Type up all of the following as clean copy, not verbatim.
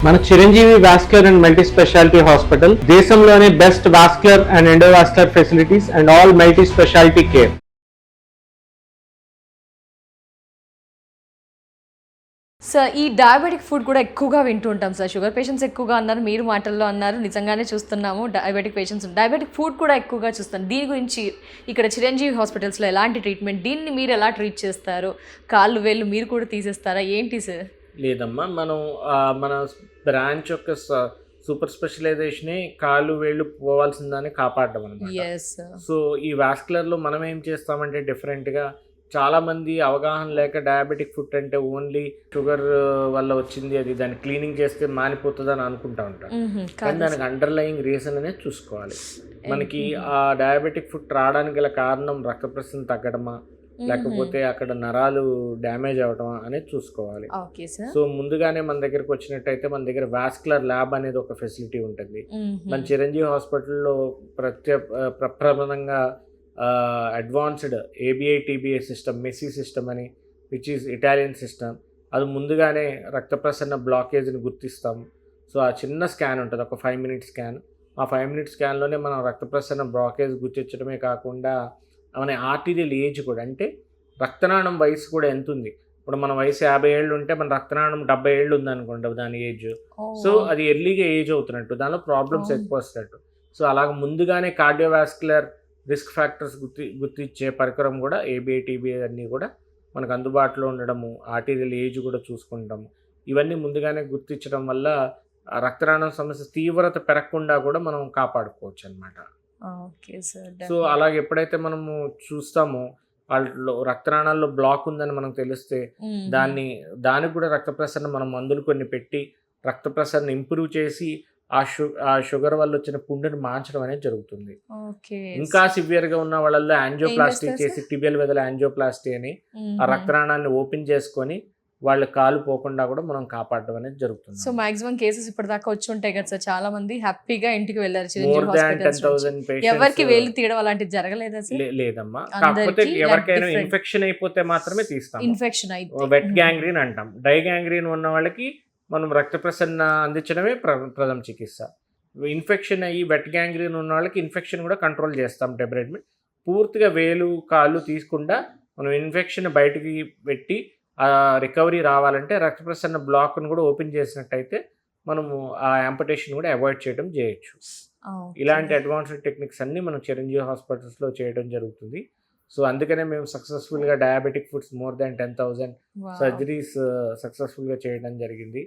మన Chiranjeevi vascular and multi speciality hospital దేశంలోనే best vascular and endovascular facilities and all multi speciality care. Sir ఈ diabetic food కూడా ఎక్కువగా వింటూ ఉంటాం సార్. షుగర్ పేషెంట్స్ ఎక్కువగా అన్నారు, మీరు మాటల్లో అన్నారు, నిజంగానే చూస్తున్నాము డయాబెటిక్ పేషెంట్స్. డయాబెటిక్ ఫుడ్ కూడా ఎక్కువగా చూస్తాం. దీని గురించి ఇక్కడ చిరంజీవి హాస్పిటల్స్లో ఎలాంటి ట్రీట్మెంట్, దీన్ని మీరు ఎలా ట్రీట్ చేస్తారు? కాళ్ళు వేళ్ళు మీరు కూడా తీసేస్తారా ఏంటి సార్? లేదమ్మా, మన బ్రాంచ్ యొక్క సూపర్ స్పెషలైజేషనే కాళ్ళు వేళ్ళు పోవాల్సిందని కాపాడడం అనమాట. సో ఈ వాస్కులర్లో మనం ఏం చేస్తామంటే డిఫరెంట్గా, చాలామంది అవగాహన లేక డయాబెటిక్ ఫుడ్ అంటే ఓన్లీ షుగర్ వల్ల వచ్చింది, అది దాన్ని క్లీనింగ్ చేస్తే మానిపోతుంది అని అనుకుంటా ఉంటారు. కానీ దానికి అండర్లయింగ్ రీజన్ అనేది చూసుకోవాలి. మనకి ఆ డయాబెటిక్ ఫుడ్ రావడానికి గల కారణం రక్త ప్రసరణ తగ్గడమా, లేకపోతే అక్కడ నరాలు డ్యామేజ్ అవ్వడం అనేది చూసుకోవాలి. సో ముందుగానే మన దగ్గరకు వచ్చినట్టయితే మన దగ్గర వాస్కులర్ ల్యాబ్ అనేది ఒక ఫెసిలిటీ ఉంటుంది. మన చిరంజీవి హాస్పిటల్లో ప్రప్రథమంగా advanced ABI TBA system, Messi system అని, విచ్ ఈజ్ ఇటాలియన్ సిస్టమ్. అది ముందుగానే రక్త ప్రసరణ బ్లాకేజ్ని గుర్తిస్తాం. సో ఆ చిన్న స్కాన్ ఉంటుంది, ఒక 5 minute స్కాన్. ఆ 5 minute స్కాన్లోనే మనం రక్త ప్రసరణ బ్లాకేజ్ గుర్తించడమే కాకుండా మన ఆర్టీరియల్ ఏజ్ కూడా, అంటే రక్తనాళం వయసు కూడా ఎంత ఉంది. ఇప్పుడు మన వయసు 50 ఏళ్ళు ఉంటే మన రక్తనాళం 70 ఏళ్ళు ఉందనుకోండి దాని ఏజ్. సో అది ఎర్లీగా ఏజ్ అవుతున్నట్టు, దానిలో ప్రాబ్లమ్స్ ఎక్కువ వస్తున్నట్టు. సో అలాగ ముందుగానే కార్డియోవాస్కులర్ రిస్క్ ఫ్యాక్టర్స్ గుర్తించే పరికరం కూడా ABI TBA అన్నీ కూడా మనకు అందుబాటులో ఉండడము, ఆర్టీరియల్ ఏజ్ కూడా చూసుకుంటాము. ఇవన్నీ ముందుగానే గుర్తించడం వల్ల రక్తనాళం సమస్య తీవ్రత పెరగకుండా కూడా మనం కాపాడుకోవచ్చు అనమాట. సో అలాగే ఎప్పుడైతే మనము చూస్తామో వాళ్ళలో రక్తనాళాల్లో బ్లాక్ ఉందని మనకు తెలిస్తే దానికి కూడా రక్త ప్రసరణ మనం మందులు కొన్ని పెట్టి రక్త ప్రసరణ ఇంప్రూవ్ చేసి ఆ షుగర్ వల్ల వచ్చిన పుండుని మార్చడం అనేది జరుగుతుంది. ఇంకా సివియర్గా ఉన్న వాళ్ళల్లో యాంజియోప్లాస్టీ చేసి, టిబియల్ వెదల యాంజియోప్లాస్టీ అని, ఆ రక్తనాళాన్ని ఓపెన్ చేసుకొని వాళ్ళ కాలు పోకుండా కూడా మనం కాపాడడం అనేది జరుగుతుంది. సో మాక్సిమం కేసెస్ ఇప్పటిదాకా వచ్చి ఉంటాయి కదా సార్, చాలా మంది హ్యాపీగా ఇంటికి వెళ్ళారు. ఎవరికి వేలు తీయడం అలాంటిది జరగలేదా సార్? లేదమ్మా, కాకపోతే ఎవరికైనా ఇన్ఫెక్షన్ అయిపోతే మాత్రమే తీస్తాం. ఇన్ఫెక్షన్ అయితే వెట్ గ్యాంగ్రీన్ అంటాం. డ్రై గ్యాంగ్రీన్ ఉన్న వాళ్ళకి మనం రక్త ప్రసరణ అందించడమే ప్రథమ చికిత్స. ఇన్ఫెక్షన్ అయ్యి వెట్ గ్యాంగ్రీన్ ఉన్న వాళ్ళకి ఇన్ఫెక్షన్ కూడా కంట్రోల్ చేస్తాం. డెబరైడ్మెంట్ పూర్తిగా వేలు కాళ్ళు తీసుకుండా మనం ఇన్ఫెక్షన్ బయటికి పెట్టి రికవరీ రావాలంటే రక్త ప్రసరణ బ్లాక్ను కూడా ఓపెన్ చేసినట్టయితే మనము ఆ యాంపుటేషన్ కూడా అవాయిడ్ చేయడం చేయొచ్చు. ఇలాంటి అడ్వాన్స్డ్ టెక్నిక్స్ అన్నీ మనం చిరంజీవి హాస్పిటల్స్లో చేయడం జరుగుతుంది. సో అందుకనే మేము సక్సెస్ఫుల్గా diabetic foods more than 10,000 surgeries సక్సెస్ఫుల్గా చేయడం జరిగింది.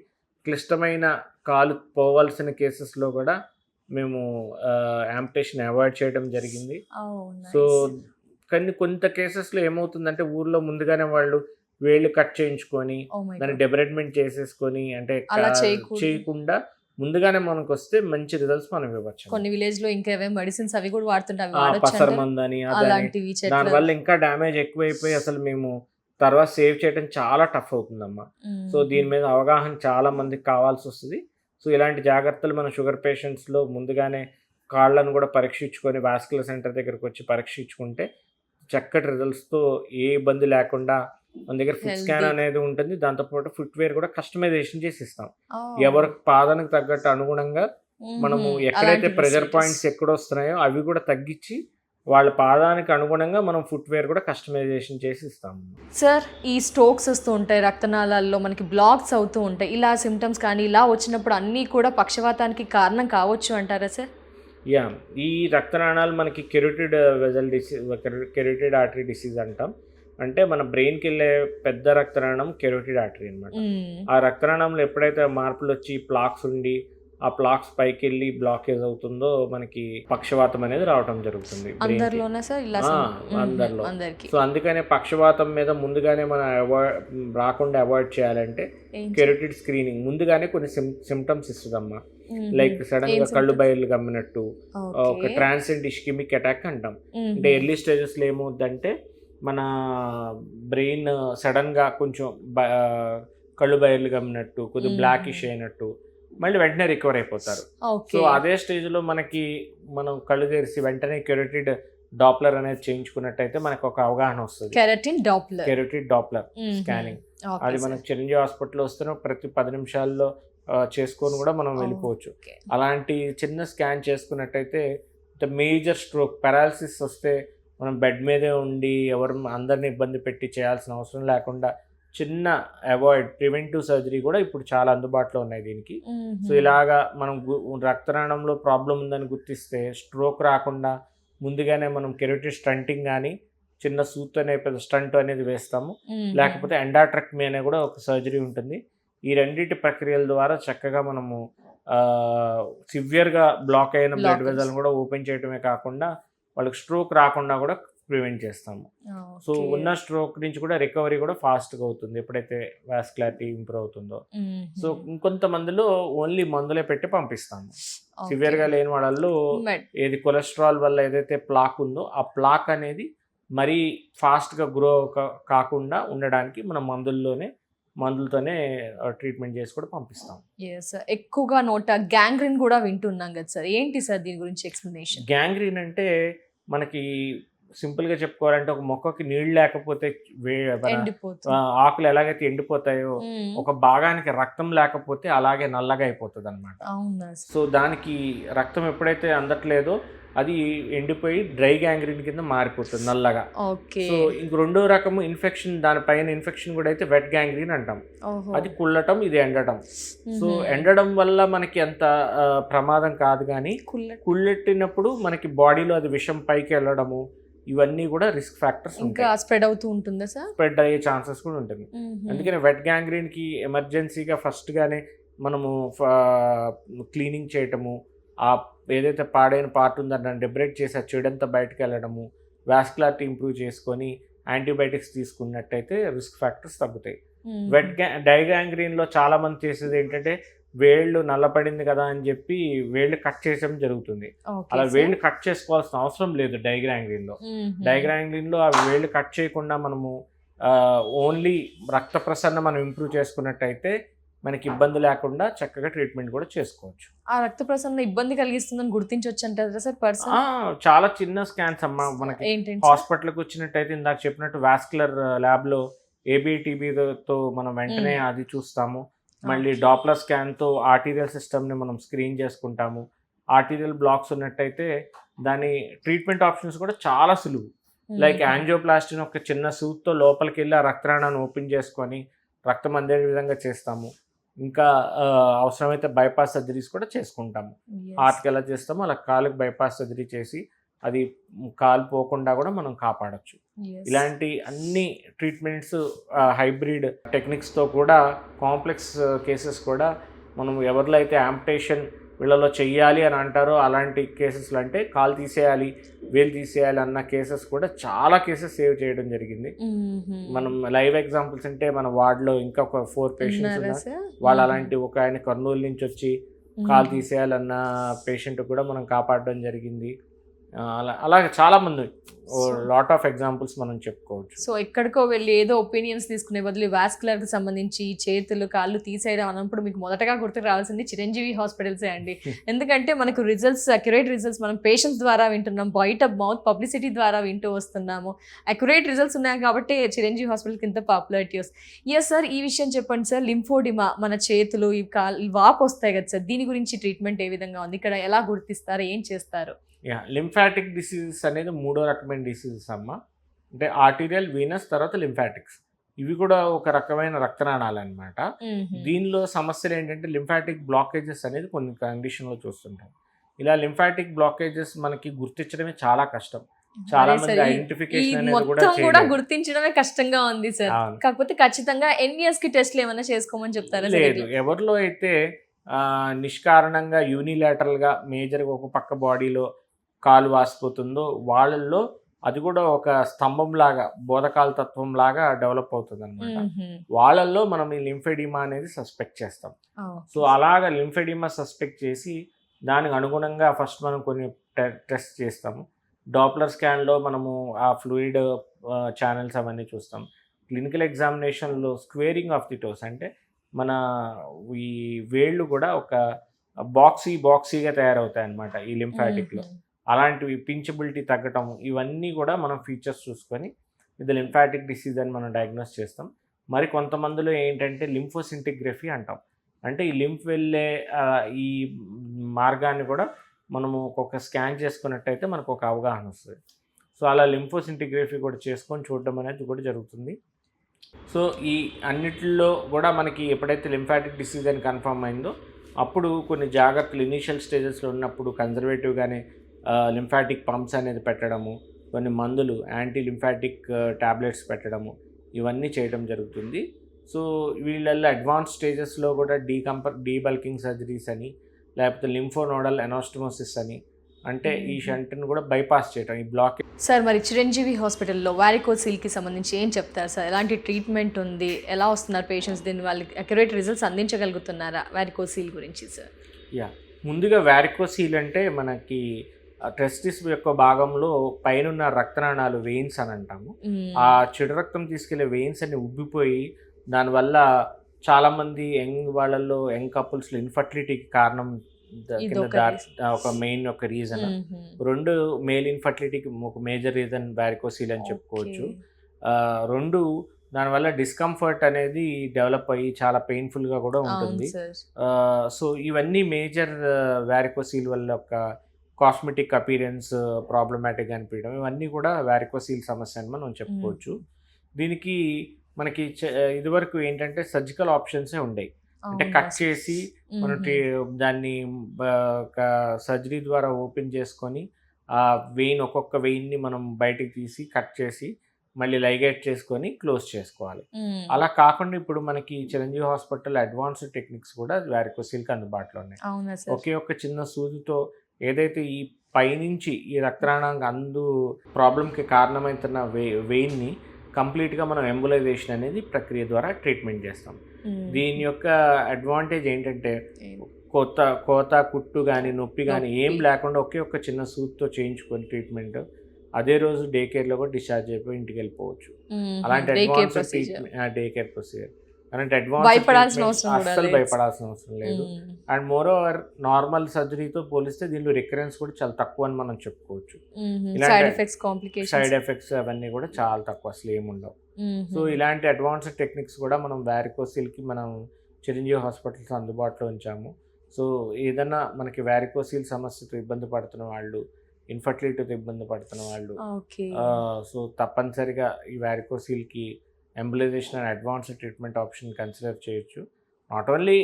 క్లిష్టమైన కాలు పోవాల్సిన కేసెస్లో కూడా మేము యాంపుటేషన్ అవాయిడ్ చేయడం జరిగింది. సో కానీ కొంత కేసెస్లో ఏమవుతుందంటే ఊర్లో ముందుగానే వాళ్ళు వేళ్ళు కట్ చేయించుకొని దాన్ని డెబరైడ్మెంట్ చేసేసుకొని, అంటే చేయకుండా ముందుగానే మనకు వస్తే మంచి రిజల్ట్స్ మనం ఇవ్వచ్చు. కొన్ని విలేజ్ లో ఇంకా మెడిసిన్స్ అవి కూడా వాడుతుంటారు, పసరమందని, దానివల్ల ఇంకా డ్యామేజ్ ఎక్కువైపోయి అసలు మేము తర్వాత సేవ్ చేయడం చాలా టఫ్ అవుతుందమ్మా. సో దీని మీద అవగాహన చాలా మందికి కావాల్సి వస్తుంది. సో ఇలాంటి జాగ్రత్తలు మన షుగర్ పేషెంట్స్లో ముందుగానే కాళ్ళను కూడా పరీక్షించుకొని వాస్కులర్ సెంటర్ దగ్గరకు వచ్చి పరీక్షించుకుంటే చక్కటి రిజల్ట్స్తో ఏ ఇబ్బంది లేకుండా మన దగ్గర ఫుట్ స్కాన్ అనేది ఉంటుంది. దాంతోపాటు ఫుట్వేర్ కూడా కస్టమైజేషన్ చేసి ఇస్తాం. ఎవరి పాదానికి తగ్గట్టు అనుగుణంగా మనము ఎక్కడైతే ప్రెజర్ పాయింట్స్ ఎక్కడ వస్తున్నాయో అవి కూడా తగ్గించి వాళ్ళ పాదానికి అనుగుణంగా మనం ఫుట్వేర్ కూడా కస్టమైజేషన్ చేసి ఇస్తాము. సార్ ఈ స్ట్రోక్స్ వస్తూ ఉంటాయి, రక్తనాళాల్లో మనకి బ్లాక్స్ అవుతూ ఉంటాయి, ఇలా సిమ్టమ్స్ కానీ ఇలా వచ్చినప్పుడు అన్నీ కూడా పక్షవాతానికి కారణం కావచ్చు అంటారా సార్? యా, ఈ రక్తనాళాలు మనకి carotid vessel disease, carotid artery disease అంటాం. అంటే మన బ్రెయిన్కి వెళ్ళే పెద్ద రక్తనాళం కెరోటిడ్ ఆర్టరీ అనమాట. ఆ రక్తనాళంలో ఎప్పుడైతే మార్పులు వచ్చి ప్లాక్స్ ఉండి ఆ ప్లాక్స్ పైకి వెళ్ళి బ్లాకేజ్ అవుతుందో మనకి పక్షవాతం అనేది రావటం జరుగుతుంది అందరిలో. సో అందుకనే పక్షవాతం మీద ముందుగానే మనం రాకుండా అవాయిడ్ చేయాలంటే కెరోటిడ్ స్క్రీనింగ్ ముందుగానే కొన్ని సిమ్టమ్స్ ఇస్తుందమ్మా. లైక్ సడన్ గా కళ్ళు బయలు గమ్మినట్టు, ఒక ట్రాన్సియెంట్ ఇస్కెమిక్ అటాక్ అంటాం. అంటే ఎర్లీ స్టేజెస్ లో ఏమవుద్దంటే మన బ్రెయిన్ సడన్గా కొంచెం కళ్ళు బయర్లు గమ్మినట్టు, కొద్దిగా బ్లాకిష్ అయినట్టు, మళ్ళీ వెంటనే రికవర్ అయిపోతారు. సో అదే స్టేజ్లో మనం కళ్ళు తెరిచి వెంటనే కెరోటిడ్ డాప్లర్ అనేది చేయించుకున్నట్టయితే మనకు ఒక అవగాహన వస్తుంది. కెరోటిడ్ డాప్లర్ స్కానింగ్ అది మనకు చిరంజీవి హాస్పిటల్లో వస్తున్న ప్రతి 10 నిమిషాల్లో చేసుకొని కూడా మనం వెళ్ళిపోవచ్చు. Okay. అలాంటి చిన్న స్కాన్ చేసుకున్నట్టయితే మేజర్ స్ట్రోక్ పారాలసిస్ వస్తే మనం బెడ్ మీదే ఉండి అందరిని ఇబ్బంది పెట్టి చేయాల్సిన అవసరం లేకుండా చిన్న ప్రివెంటివ్ సర్జరీ కూడా ఇప్పుడు చాలా అందుబాటులో ఉన్నాయి దీనికి. సో ఇలాగా మనం రక్తనాళంలో ప్రాబ్లం ఉందని గుర్తిస్తే స్ట్రోక్ రాకుండా ముందుగానే మనం కెరోటిడ్ స్టంటింగ్ కానీ చిన్న సూత్ అనే పెద్ద స్టంట్ అనేది వేస్తాము. లేకపోతే ఎండాట్రక్మీ అనే కూడా ఒక సర్జరీ ఉంటుంది. ఈ రెండింటి ప్రక్రియల ద్వారా చక్కగా మనము సివియర్గా బ్లాక్ అయిన బ్లడ్ వెజల్ కూడా ఓపెన్ చేయడమే కాకుండా వాళ్ళకి స్ట్రోక్ రాకుండా కూడా ప్రివెంట్ చేస్తాము. సో ఉన్న స్ట్రోక్ నుంచి కూడా రికవరీ కూడా ఫాస్ట్గా అవుతుంది ఎప్పుడైతే వాస్కులారిటీ ఇంప్రూవ్ అవుతుందో. సో ఇంకొంతమందిలో ఓన్లీ మందులే పెట్టి పంపిస్తాము. సివియర్గా లేని వాళ్ళల్లో ఏది కొలెస్ట్రాల్ వల్ల ఏదైతే ప్లాక్ ఉందో ఆ ప్లాక్ అనేది మరీ ఫాస్ట్గా గ్రో కాకుండా ఉండడానికి మనం మందులతోనే ట్రీట్మెంట్ చేసి కూడా పంపిస్తాం. ఎక్కువగా నోట గ్యాంగ్రీన్ కూడా వింటున్నాం కదా సార్, ఏంటి సార్ దీని గురించి ఎక్స్ప్లెనేషన్? గ్యాంగ్రీన్ అంటే మనకి సింపుల్గా చెప్పుకోవాలంటే ఒక మొక్కకి నీళ్ళు లేకపోతే ఆకులు ఎలాగైతే ఎండిపోతాయో ఒక భాగానికి రక్తం లేకపోతే అలాగే నల్లగా అయిపోతుంది అనమాట. సో దానికి రక్తం ఎప్పుడైతే అందట్లేదో అది ఎండిపోయి డ్రై గ్యాంగ్రీన్ కింద మారిపోతుంది నల్లగా. సో ఇంక రెండో రకము ఇన్ఫెక్షన్, దానిపైన ఇన్ఫెక్షన్ కూడా అయితే వెట్ గ్యాంగ్రీన్ అంటాం. అది కుళ్ళటం, ఇది ఎండటం. సో ఎండడం వల్ల మనకి అంత ప్రమాదం కాదు, కానీ కుళ్ళెట్టినప్పుడు మనకి బాడీలో అది విషం పైకి వెళ్ళడము ఇవన్నీ కూడా రిస్క్ ఫ్యాక్టర్స్. ఇంకా స్ప్రెడ్ అవుతూ ఉంటుందా సార్? స్ప్రెడ్ అయ్యే ఛాన్సెస్ కూడా ఉంటుంది. అందుకని వెట్ గ్యాంగ్రీన్ కి ఎమర్జెన్సీగా ఫస్ట్ గానే మనము క్లీనింగ్ చేయటము, ఆ ఏదైతే పాడైన పార్ట్ ఉందో దాన్ని డెబ్రేట్ చేసి ఆ చెడంతా బయటకు వెళ్ళడము, వాస్కులారిటీ ఇంప్రూవ్ చేసుకొని యాంటీబయాటిక్స్ తీసుకున్నట్టయితే రిస్క్ ఫ్యాక్టర్స్ తగ్గుతాయి. డైగ్యాంగ్రీన్లో చాలా మంది చేసేది ఏంటంటే వేళ్ళు నల్లపడింది కదా అని చెప్పి వేళ్ళు కట్ చేయడం జరుగుతుంది. అలా వేళ్ళు కట్ చేసుకోవాల్సిన అవసరం లేదు డైగ్యాంగ్రీన్లో. డైగ్యాంగ్రీన్లో ఆ వేళ్ళు కట్ చేయకుండా మనము ఓన్లీ రక్త ప్రసరణ మనం ఇంప్రూవ్ చేసుకున్నట్టయితే మనకి ఇబ్బంది లేకుండా చక్కగా ట్రీట్మెంట్ కూడా చేసుకోవచ్చు. ఆ రక్త ప్రసరణ ఇబ్బంది కలిగిస్తుందని గుర్తించవచ్చు అంటారా సార్ పర్సన్? చాలా చిన్న స్కాన్స్ అమ్మా. మనకి హాస్పిటల్కి వచ్చినట్టయితే ఇందాక చెప్పినట్టు వాస్కులర్ ల్యాబ్లో ABTBతో మనం వెంటనే అది చూస్తాము. మళ్ళీ డాప్లర్ స్కాన్తో ఆర్టీరియల్ సిస్టమ్ని మనం స్క్రీన్ చేసుకుంటాము. ఆర్టీరియల్ బ్లాక్స్ ఉన్నట్టయితే దాని ట్రీట్మెంట్ ఆప్షన్స్ కూడా చాలా సులువు. లైక్ యాంజియోప్లాస్టీని ఒక చిన్న సూత్తో లోపలికి వెళ్ళి ఆ రక్తనాళాన్ని ఓపెన్ చేసుకొని రక్తం అందే విధంగా చేస్తాము. ఇంకా అవసరమైతే బైపాస్ సర్జరీస్ కూడా చేసుకుంటాము. హార్ట్కి ఎలా చేస్తామో అలా కాలుకి బైపాస్ సర్జరీ చేసి అది కాలు పోకుండా కూడా మనం కాపాడచ్చు. ఇలాంటి అన్ని ట్రీట్మెంట్స్ హైబ్రిడ్ టెక్నిక్స్తో కూడా కాంప్లెక్స్ కేసెస్ కూడా మనం ఎవరిలో అయితే యాంప్టేషన్ వీళ్ళలో చెయ్యాలి అని అంటారో అలాంటి కేసెస్లో, అంటే కాలు తీసేయాలి వేలు తీసేయాలి అన్న కేసెస్ కూడా చాలా కేసెస్ సేవ్ చేయడం జరిగింది. మనం లైవ్ ఎగ్జాంపుల్స్ అంటే మన వార్డులో ఇంకా ఒక 4 పేషెంట్స్ ఉన్నారు. వాళ్ళు అలాంటి ఒక ఆయన కర్నూలు నుంచి వచ్చి కాలు తీసేయాలన్న పేషెంట్ కూడా మనం కాపాడడం జరిగింది. అలాగే చాలా మంది లాట్ ఆఫ్ ఎగ్జాంపుల్స్ మనం చెప్పుకోవచ్చు. సో ఎక్కడికో వెళ్ళి ఏదో ఒపీనియన్స్ తీసుకునే బదులు వాస్కులర్కి సంబంధించి చేతులు కాళ్ళు తీసేయడం అన్నప్పుడు మీకు మొదటగా గుర్తుకు రావాల్సింది చిరంజీవి హాస్పిటల్సే అండి. ఎందుకంటే మనకు రిజల్ట్స్, అక్యురేట్ రిజల్ట్స్ మనం పేషెంట్స్ ద్వారా వింటున్నాం, బయట మౌత్ పబ్లిసిటీ ద్వారా వింటూ వస్తున్నాము. అక్యురేట్ రిజల్ట్స్ ఉన్నాయి కాబట్టి చిరంజీవి హాస్పిటల్కి ఇంత పాపులారిటీ వస్తుంది. ఎస్ సార్, ఈ విషయం చెప్పండి సార్. లింఫోడిమా, మన చేతులు ఈ కాళ్ళు వాపు వస్తాయి కదా సార్, దీని గురించి ట్రీట్మెంట్ ఏ విధంగా ఉంది, ఇక్కడ ఎలా గుర్తిస్తారు, ఏం చేస్తారు? లింఫాటిక్ డిసీజెస్ అనేది 3వ రకమైన డిసీజెస్ అమ్మ. అంటే ఆర్టీరియల్, వీనస్, తర్వాత లింఫాటిక్స్. ఇవి కూడా ఒక రకమైన రక్తనాళాలు అనమాట. దీనిలో సమస్యలు ఏంటంటే లింఫాటిక్ బ్లాకేజెస్ అనేది కొన్ని కండిషన్లో చూస్తుంటాం. ఇలా లింఫాటిక్ బ్లాకేజెస్ మనకి గుర్తించడమే చాలా కష్టం. చాలా మంది ఐడెంటిఫికేషన్ అనేది కూడా గుర్తించడమే కష్టంగా ఉంది సార్. కాకపోతే ఖచ్చితంగా NVS కి టెస్ట్లు ఏమైనా చేసుకోమని చెప్తారా? లేదు, ఎవరిలో అయితే నిష్కారణంగా యూనిలాటరల్గా మేజర్గా ఒక పక్క బాడీలో కాలు వాసిపోతుందో వాళ్ళల్లో అది కూడా ఒక స్తంభం లాగా, బోధకాల తత్వం లాగా డెవలప్ అవుతుంది అనమాట. వాళ్ళల్లో మనం ఈ లింఫెడిమా అనేది సస్పెక్ట్ చేస్తాం. సో అలాగా లింఫెడిమా సస్పెక్ట్ చేసి దానికి అనుగుణంగా ఫస్ట్ మనం కొన్ని టెస్ట్ చేస్తాము. డాప్లర్ స్కాన్లో మనము ఆ ఫ్లూయిడ్ ఛానల్స్ అవన్నీ చూస్తాం. క్లినికల్ ఎగ్జామినేషన్లో స్క్వేరింగ్ ఆఫ్ ది టోస్, అంటే మన ఈ వేళ్ళు కూడా ఒక బాక్సీగా తయారవుతాయి అన్నమాట ఈ లింఫాటిక్లో. అలాంటివి పించబిలిటీ తగ్గటం, ఇవన్నీ కూడా మనం ఫీచర్స్ చూసుకొని ఇది లింఫాటిక్ డిసీజ్ అని మనం డయాగ్నోస్ చేస్తాం. మరి కొంతమందిలో ఏంటంటే లింఫోసింటిగ్రఫీ అంటాం. అంటే ఈ లింఫ్ వెళ్ళే ఈ మార్గాన్ని కూడా మనము ఒక స్కాన్ చేసుకున్నట్టయితే మనకు ఒక అవగాహన వస్తుంది. సో అలా లింఫోసింటిగ్రఫీ కూడా చేసుకొని చూడడం అనేది కూడా జరుగుతుంది. సో ఈ అన్నిటిలో కూడా మనకి ఎప్పుడైతే లింఫాటిక్ డిసీజ్ అని కన్ఫర్మ్ అయిందో అప్పుడు కొన్ని జాగ్రత్తలు ఇనీషియల్ స్టేజెస్లో ఉన్నప్పుడు కన్జర్వేటివ్గానే లింఫాటిక్ పంప్స్ అనేది పెట్టడము, కొన్ని మందులు యాంటీ లింఫాటిక్ టాబ్లెట్స్ పెట్టడము, ఇవన్నీ చేయడం జరుగుతుంది. సో వీళ్ళల్లో అడ్వాన్స్ స్టేజెస్లో కూడా డీబల్కింగ్ సర్జరీస్ అని, లేకపోతే లింఫోనోడల్ ఎనాస్టమోసిస్ అని, అంటే ఈ షంట్ని కూడా బైపాస్ చేయడం, ఈ బ్లాక్. సార్ మరి చిరంజీవి హాస్పిటల్లో వారికోసిల్కి సంబంధించి ఏం చెప్తారు సార్? ఎలాంటి ట్రీట్మెంట్ ఉంది, ఎలా వస్తున్నారు పేషెంట్స్, దీని వాళ్ళకి అక్యురేట్ రిజల్ట్స్ అందించగలుగుతున్నారా వారికోసిల్ గురించి సార్? ముందుగా వారికోసిల్ అంటే మనకి టెస్టిస్ యొక్క భాగంలో పైన రక్తనాళాలు వెయిన్స్ అని అంటాము. ఆ చెడు రక్తం తీసుకెళ్లే వెయిన్స్ అన్ని ఉబ్బిపోయి దానివల్ల చాలామంది వాళ్ళల్లో యంగ్ కపుల్స్లో ఇన్ఫర్టిలిటీకి కారణం ఒక మెయిన్ ఒక రీజన్. 2 మేల్ ఇన్ఫర్టిలిటీకి ఒక మేజర్ రీజన్ వారికోసిల్ అని చెప్పుకోవచ్చు. 2 దానివల్ల డిస్కంఫర్ట్ అనేది డెవలప్ అయ్యి చాలా పెయిన్ఫుల్గా కూడా ఉంటుంది. సో ఇవన్నీ మేజర్ వారికోసిల్ వల్ల ఒక కాస్మెటిక్ అపీరెన్స్ ప్రాబ్లమాటిక్ అనిపించడం, ఇవన్నీ కూడా వారికోసిల్ సమస్య అని మనం చెప్పుకోవచ్చు. దీనికి మనకి ఇదివరకు ఏంటంటే సర్జికల్ ఆప్షన్సే ఉండేవి. అంటే కట్ చేసి మనం దాన్ని ఒక సర్జరీ ద్వారా ఓపెన్ చేసుకొని ఆ ఒక్కొక్క వెయిన్ని మనం బయటికి తీసి కట్ చేసి మళ్ళీ లైగేట్ చేసుకొని క్లోజ్ చేసుకోవాలి. అలా కాకుండా ఇప్పుడు మనకి చిరంజీవి హాస్పిటల్ అడ్వాన్స్డ్ టెక్నిక్స్ కూడా వారికోసిల్కి అందుబాటులో ఉన్నాయి. ఒకే ఒక్క చిన్న సూదితో ఏదైతే ఈ పైనుంచి ఈ రక్తనాళానికి ప్రాబ్లంకి కారణమవుతున్న వెయిన్ని కంప్లీట్గా మనం ఎంబులైజేషన్ అనేది ప్రక్రియ ద్వారా ట్రీట్మెంట్ చేస్తాం. దీని యొక్క అడ్వాంటేజ్ ఏంటంటే కోత కుట్టు కానీ నొప్పి కానీ ఏం లేకుండా ఒకే ఒక్క చిన్న సూత్తో చేయించుకొని ట్రీట్మెంట్ అదే రోజు డే కేర్లో కూడా డిశ్చార్జ్ అయిపోయి ఇంటికి వెళ్ళిపోవచ్చు. అలాంటి అడ్వాన్స్ డే కేర్ ప్రొసీజర్, అలాంటి అడ్వాన్స్ అస్సలు భయపడాల్సిన అవసరం లేదు. అండ్ మోర్ ఓవర్ నార్మల్ సర్జరీతో పోలిస్తే దీనిలో రికరెన్స్ కూడా చాలా తక్కువ అని మనం చెప్పుకోవచ్చు. సైడ్ ఎఫెక్ట్స్ అవన్నీ కూడా చాలా తక్కువ, అసలు ఏముండవు. సో ఇలాంటి అడ్వాన్స్డ్ టెక్నిక్స్ కూడా మనం వారికోసిల్కి మనం చిరంజీవి హాస్పిటల్స్ అందుబాటులో ఉంచాము. సో ఏదైనా మనకి వారికోసిల్ సమస్యతో ఇబ్బంది పడుతున్న వాళ్ళు, ఇన్ఫర్టిలిటీతో ఇబ్బంది పడుతున్న వాళ్ళు సో తప్పనిసరిగా ఈ వారికోసిల్కి embolisation and advanced treatment option consider చేయొచ్చు. నాట్ ఓన్లీ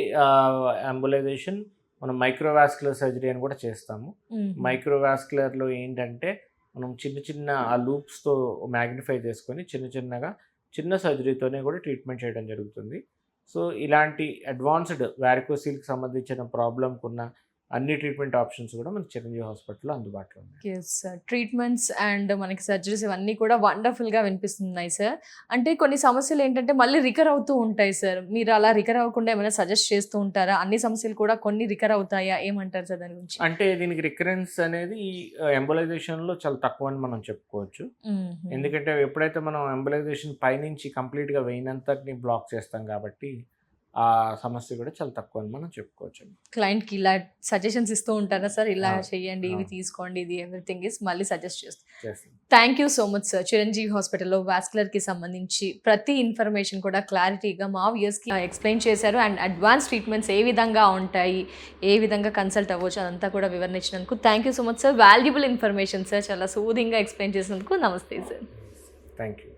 ఎంబులైజేషన్, మనం మైక్రోవాస్కులర్ సర్జరీ అని కూడా చేస్తాము. మైక్రోవాస్కులర్లో ఏంటంటే మనం చిన్న ఆ లూప్స్తో మ్యాగ్నిఫై చేసుకొని చిన్న సర్జరీతోనే కూడా ట్రీట్మెంట్ చేయడం జరుగుతుంది. సో ఇలాంటి అడ్వాన్స్డ్ వారికోసిల్కి సంబంధించిన ప్రాబ్లంకు ఉన్న అన్ని ట్రీట్మెంట్ ఆప్షన్స్ కూడా మనకి చిరంజీవి హాస్పిటల్లో అందుబాటులో ఉన్నాయి. సార్ ట్రీట్మెంట్స్ అండ్ మనకి సర్జరీస్ ఇవన్నీ కూడా వండర్ఫుల్గా వినిపిస్తున్నాయి సార్. అంటే కొన్ని సమస్యలు ఏంటంటే మళ్ళీ రికర్ అవుతూ ఉంటాయి సార్. మీరు అలా రికర్ అవ్వకుండా ఏమైనా సజెస్ట్ చేస్తూ ఉంటారా? అన్ని సమస్యలు కూడా కొన్ని రికర్ అవుతాయా, ఏమంటారు సార్ దాని గురించి? అంటే దీనికి రికరెన్స్ అనేది ఎంబులైజేషన్లో చాలా తక్కువ అని మనం చెప్పుకోవచ్చు. ఎందుకంటే ఎప్పుడైతే మనం ఎంబులైజేషన్ పైనుంచి కంప్లీట్గా వెయిన్ అంతటిని బ్లాక్ చేస్తాం కాబట్టి ఆ సమస్య కూడా చాలా తక్కువ అని మనం చెప్పుకోవచ్చు. క్లయింట్కి ఇలా సజెషన్స్ ఇస్తూ ఉంటారా సార్? ఇలా చేయండి, ఇవి తీసుకోండి, ఇది ఎవ్రీథింగ్ ఇస్ మళ్ళీ సజెస్ట్ చేస్తాం. Thank you so much sir. Chiranjeevi హాస్పిటల్లో వాస్కులర్కి సంబంధించి ప్రతి ఇన్ఫర్మేషన్ కూడా క్లారిటీగా మా వ్యూయర్స్కి ఎక్స్ప్లెయిన్ చేశారు. అండ్ అడ్వాన్స్ ట్రీట్మెంట్స్ ఏ విధంగా ఉంటాయి, ఏ విధంగా కన్సల్ట్ అవ్వచ్చు, అదంతా కూడా వివరణ ఇచ్చినందుకు thank you so much sir. Valuable information sir, చాలా సూదింగ్గా ఎక్స్ప్లెయిన్ చేసినందుకు నమస్తే సార్. Thank you.